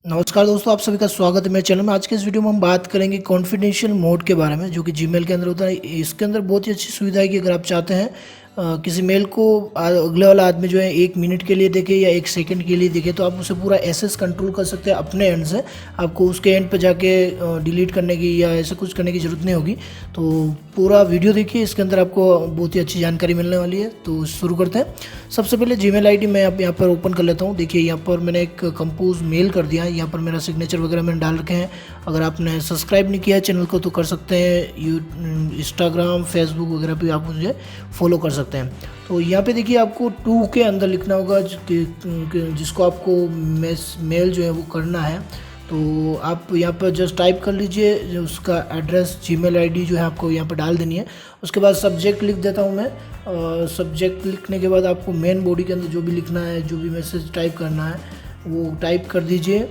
नमस्कार दोस्तों, आप सभी का स्वागत है मेरे चैनल में। आज के इस वीडियो में हम बात करेंगे कॉन्फिडेंशियल मोड के बारे में, जो कि जीमेल के अंदर होता है। इसके अंदर बहुत ही अच्छी सुविधा है कि अगर आप चाहते हैं किसी मेल को अगले वाला आदमी जो है 1 मिनट के लिए देखे या 1 सेकंड के लिए देखे, तो आप उसे पूरा एसेस कंट्रोल कर सकते हैं अपने एंड से। आपको उसके एंड पर जाके डिलीट करने की या ऐसा कुछ करने की ज़रूरत नहीं होगी। तो पूरा वीडियो देखिए, इसके अंदर आपको बहुत ही अच्छी जानकारी मिलने वाली है। तो शुरू करते हैं। सबसे पहले जीमेल आईडी मैं यहाँ पर ओपन कर लेता हूँ। देखिए यहाँ पर मैंने एक कंपोज मेल कर दिया है। यहाँ पर मेरा सिग्नेचर वगैरह मैंने डाल रखे हैं। अगर आपने सब्सक्राइब नहीं किया है चैनल को तो कर सकते हैं। इंस्टाग्राम, फेसबुक वगैरह पे आप मुझे फॉलो कर सकते हैं। तो यहाँ पे देखिए आपको टू के अंदर लिखना होगा जिसको आपको मेल जो है वो करना है। तो आप यहाँ पर जस्ट टाइप कर लीजिए जो उसका एड्रेस, जीमेल आईडी जो है आपको यहाँ पर डाल देनी है। उसके बाद सब्जेक्ट लिख देता हूँ मैं। सब्जेक्ट लिखने के बाद आपको मेन बॉडी के अंदर जो भी लिखना है, जो भी मैसेज टाइप करना है वो टाइप कर दीजिए।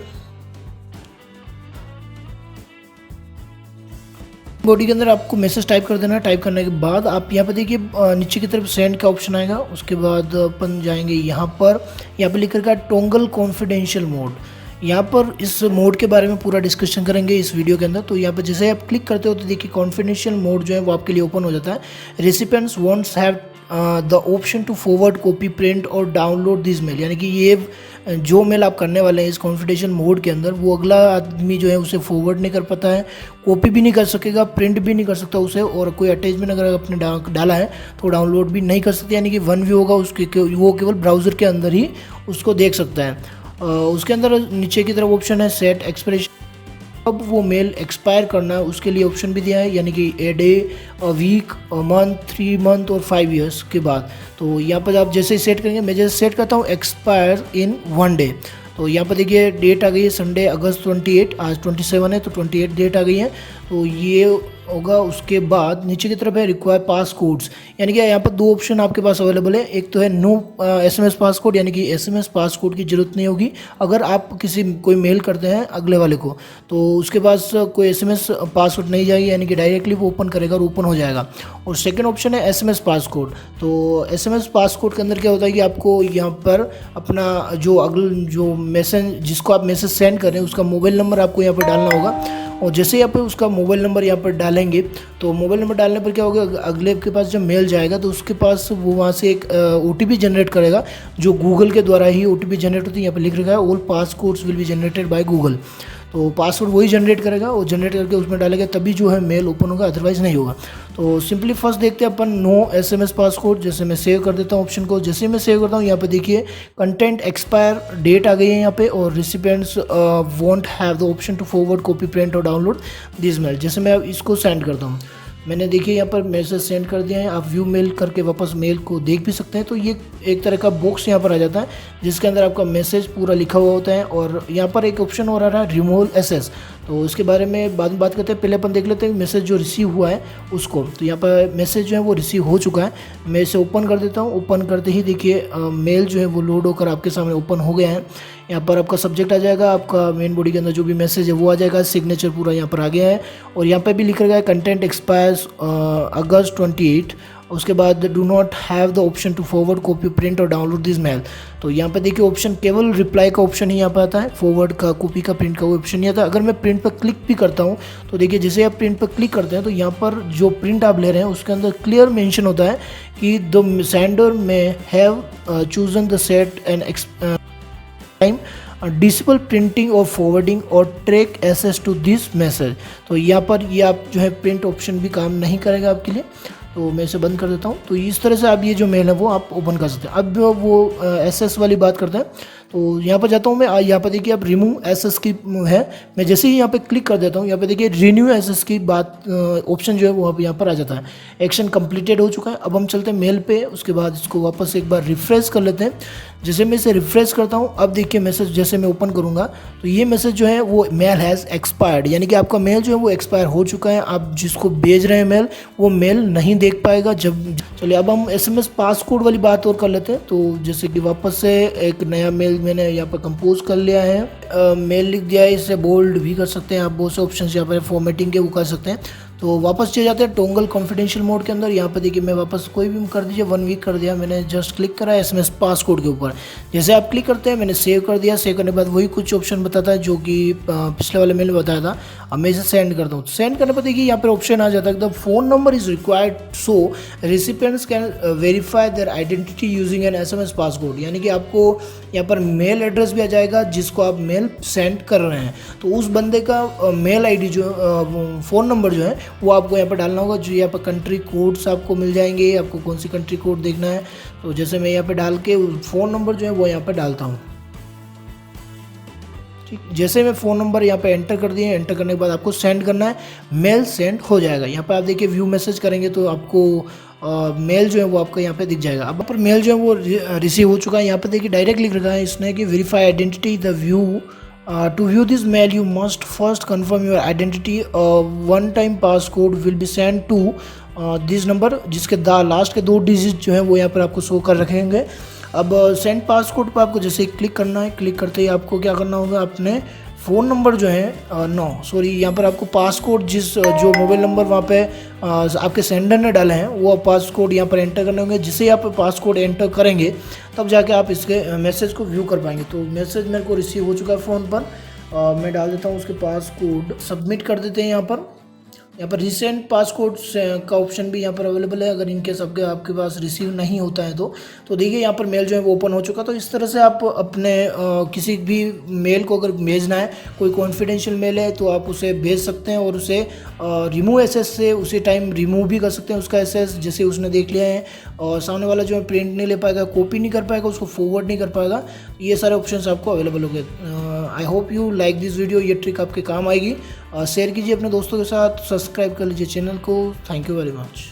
बॉडी के अंदर आपको मैसेज टाइप कर देना है। टाइप करने के बाद आप यहाँ पर देखिए नीचे की तरफ सेंड का ऑप्शन आएगा। उसके बाद अपन जाएंगे यहाँ पर लिख रखा है टोंगल कॉन्फिडेंशियल मोड। यहाँ पर इस मोड के बारे में पूरा डिस्कशन करेंगे इस वीडियो के अंदर। तो यहाँ पर जैसे आप क्लिक करते हो तो देखिए कॉन्फिडेंशियल मोड जो है वो आपके लिए ओपन हो जाता है। Recipients wants have the option to forward, copy, print और डाउनलोड दिस मेल। यानी कि ये जो मेल आप करने वाले हैं इस कॉन्फिडेंशियल मोड के अंदर, वो अगला आदमी जो है उसे फॉरवर्ड नहीं कर पाता है, कॉपी भी नहीं कर सकेगा, प्रिंट भी नहीं कर सकता उसे, और कोई अटैचमेंट अगर आपने डाला है तो डाउनलोड भी नहीं कर सकते। यानी कि वन व्यू होगा उसके, वो केवल ब्राउज़र के अंदर ही उसको देख सकता है। उसके अंदर नीचे की तरफ ऑप्शन है सेट एक्सपायरेशन। अब वो मेल एक्सपायर करना है उसके लिए ऑप्शन भी दिया है, यानी कि a day, a week, a month, 3 month और 5 ईयर्स के बाद। तो यहाँ पर आप जैसे ही सेट करेंगे, मैं जैसे सेट करता हूँ एक्सपायर इन 1 डे। तो यहाँ पर देखिए डेट आ गई है संडे अगस्त 28, आज 27 है तो 28 डेट आ गई है। तो ये होगा। उसके बाद नीचे की तरफ है रिक्वायर पास कोड्स, यानी कि यहाँ पर 2 ऑप्शन आपके पास अवेलेबल है। एक तो है नो SMS पास कोड, यानी कि SMS पास कोड की जरूरत नहीं होगी अगर आप कोई मेल करते हैं अगले वाले को, तो उसके पास कोई SMS पासवर्ड नहीं जाएगी, यानी कि डायरेक्टली वो ओपन करेगा और ओपन हो जाएगा। और सेकंड ऑप्शन है SMS पास कोड। तो SMS पास कोड के अंदर क्या होता है कि आपको यहाँ पर अपना जो मैसेज, जिसको आप मैसेज सेंड कर रहे हैं उसका मोबाइल नंबर आपको यहाँ पर डालना होगा। और जैसे ही आप उसका मोबाइल नंबर यहाँ पर डालेंगे तो मोबाइल नंबर डालने पर क्या होगा, अगले के पास जब मेल जाएगा तो उसके पास वो वहाँ से एक OTP जनरेट करेगा, जो गूगल के द्वारा ही OTP जनरेट होती है। यहाँ पर लिख रखा है all passcodes will be generated by Google. तो पासवर्ड वही जनरेट करेगा, और जनरेट करके उसमें डालेगा तभी जो है मेल ओपन होगा, अदरवाइज नहीं होगा। तो सिंपली फर्स्ट देखते हैं अपन नो SMS पासकोड। जैसे मैं सेव कर देता हूँ ऑप्शन को। जैसे मैं सेव करता हूँ यहाँ पे देखिए कंटेंट एक्सपायर डेट आ गई है यहाँ पे, और recipients won't have the option to forward, copy, print और डाउनलोड दिस मेल। जैसे मैं इसको सेंड करता हूँ, मैंने देखिए यहाँ पर मैसेज सेंड कर दिया है। आप व्यू मेल करके वापस मेल को देख भी सकते हैं। तो ये एक तरह का बॉक्स यहाँ पर आ जाता है जिसके अंदर आपका मैसेज पूरा लिखा हुआ होता है। और यहाँ पर एक ऑप्शन और आ रहा है रिमूव SS। तो इसके बारे में बाद में बात करते हैं। पहले अपन देख लेते हैं मैसेज जो रिसीव हुआ है उसको। तो यहाँ पर मैसेज जो है वो रिसीव हो चुका है। मैं इसे ओपन कर देता हूँ। ओपन करते ही देखिए मेल जो है वो लोड होकर आपके सामने ओपन हो गया है। यहाँ पर आपका सब्जेक्ट आ जाएगा, आपका मेन बॉडी के अंदर जो भी मैसेज है वो आ जाएगा, सिग्नेचर पूरा यहाँ पर आ गया है। और यहाँ पे भी लिखा गया है कंटेंट एक्सपायर्स अगस्त 28। उसके बाद do not have the option to forward, copy, print और डाउनलोड दिस मेल। तो यहाँ पे देखिए ऑप्शन केवल रिप्लाई का ऑप्शन ही यहाँ पर आता है, फॉरवर्ड का, कॉपी का, प्रिंट का वो ऑप्शन नहीं आता। अगर मैं प्रिंट पर क्लिक भी करता हूँ तो देखिए जैसे आप प्रिंट पर क्लिक करते हैं तो यहाँ पर जो प्रिंट आप ले रहे हैं उसके अंदर क्लियर मेंशन होता है कि the sender may have chosen the set end time disable printing और फॉरवर्डिंग और track access to this message. तो यहाँ पर ये आप जो है प्रिंट ऑप्शन भी काम नहीं करेगा आपके लिए। तो मैं इसे बंद कर देता हूँ। तो इस तरह से आप ये जो मेल है वो आप ओपन कर सकते हैं। अब वो SS वाली बात करते हैं। तो यहाँ पर जाता हूँ मैं। यहाँ पर देखिए अब रिमूव SS की है। मैं जैसे ही यहाँ पे क्लिक कर देता हूँ, यहाँ पे देखिए रिन्यू SS की बात ऑप्शन जो है वो यहाँ पर आ जाता है। एक्शन कंप्लीटेड हो चुका है। अब हम चलते हैं मेल पे। उसके बाद इसको वापस एक बार रिफ्रेश कर लेते हैं। जैसे मैं इसे रिफ्रेश करता हूँ, अब देखिए मैसेज जैसे मैं ओपन करूँगा तो ये मैसेज जो है वो मेल हैज़ एक्सपायर्ड, यानी कि आपका मेल जो है वो एक्सपायर हो चुका है। आप जिसको भेज रहे हैं मेल वो मेल नहीं देख पाएगा। जब चलिए अब हम SMS पासकोड वाली बात और कर लेते हैं। तो जैसे कि वापस से एक नया मेल मैंने यहाँ पर कंपोज कर लिया है। मेल लिख दिया है, इसे बोल्ड भी कर सकते हैं आप, बहुत से ऑप्शन यहाँ पर फॉर्मेटिंग के वो कर सकते हैं। तो वापस चले जाते हैं टोंगल कॉन्फिडेंशियल मोड के अंदर। यहाँ पे देखिए मैं वापस कोई भी कर दीजिए 1 वीक कर दिया मैंने, जस्ट क्लिक करा SMS पासकोड के ऊपर। जैसे आप क्लिक करते हैं मैंने सेव कर दिया, सेव करने के बाद वही कुछ ऑप्शन बताता है जो कि पिछले वाले मेल में बताया था। अब मैं इसे सेंड करता हूँ। सेंड करने पर देखिए यहाँ पर ऑप्शन आ जाता है the phone number is required so recipients can verify their identity using an SMS passcode. यानी कि आपको यहाँ पर मेल एड्रेस भी आ जाएगा जिसको आप मेल सेंड कर रहे हैं, तो उस बंदे का मेल आईडी जो फ़ोन नंबर जो है वो आपको यहाँ पर डालना होगा। जो यहाँ पर कंट्री कोड्स आपको मिल जाएंगे, आपको कौन सी कंट्री कोड देखना है। तो जैसे मैं यहाँ पे डाल के फ़ोन नंबर जो है वो यहाँ पर डालता हूँ। ठीक, जैसे मैं फ़ोन नंबर यहाँ पे एंटर कर दिए, एंटर करने के बाद आपको सेंड करना है, मेल सेंड हो जाएगा। यहाँ पे आप देखिए व्यू मैसेज करेंगे तो आपको मेल जो है वो आपको यहाँ पे दिख जाएगा। अब पर मेल जो है वो रिसीव हो चुका है। यहाँ पे देखिए डायरेक्ट लिख रखा है इसने कि verify identity the view to view this mail you must first confirm your identity, one time passcode will be send to this number, जिसके लास्ट के 2 डिजिट जो है वो यहाँ पर आपको शो कर रखेंगे। अब सेंड पासकोड पर आपको जैसे क्लिक करना है, क्लिक करते ही आपको क्या करना होगा, अपने फ़ोन नंबर जो है यहाँ पर आपको पासकोड जो मोबाइल नंबर वहाँ पे आपके सेंडर ने डाले हैं वो पासकोड यहाँ पर एंटर करने होंगे। जिसे आप पासकोड एंटर करेंगे तब जाके आप इसके मैसेज को व्यू कर पाएंगे। तो मैसेज मेरे को रिसीव हो चुका है फ़ोन पर। मैं डाल देता हूँ उसके पासकोड, सबमिट कर देते हैं। यहाँ पर रिसेंट पासकोड का ऑप्शन भी यहाँ पर अवेलेबल है, अगर इनकेस आपके पास रिसीव नहीं होता है तो देखिए यहाँ पर मेल जो है वो ओपन हो चुका। तो इस तरह से आप अपने किसी भी मेल को अगर भेजना है, कोई कॉन्फिडेंशियल मेल है तो आप उसे भेज सकते हैं और उसे रिमूव एसएस से उसी टाइम रिमूव भी कर सकते हैं उसका एसएस, जैसे उसने देख लिया है। और सामने वाला जो है प्रिंट नहीं ले पाएगा, कॉपी नहीं कर पाएगा, उसको फॉरवर्ड नहीं कर पाएगा। ये सारे ऑप्शंस आपको अवेलेबल हो गए। I hope you like this video, ये ट्रिक आपके काम आएगी। शेयर कीजिए अपने दोस्तों के साथ, सब्सक्राइब कर लीजिए चैनल को। Thank you very much.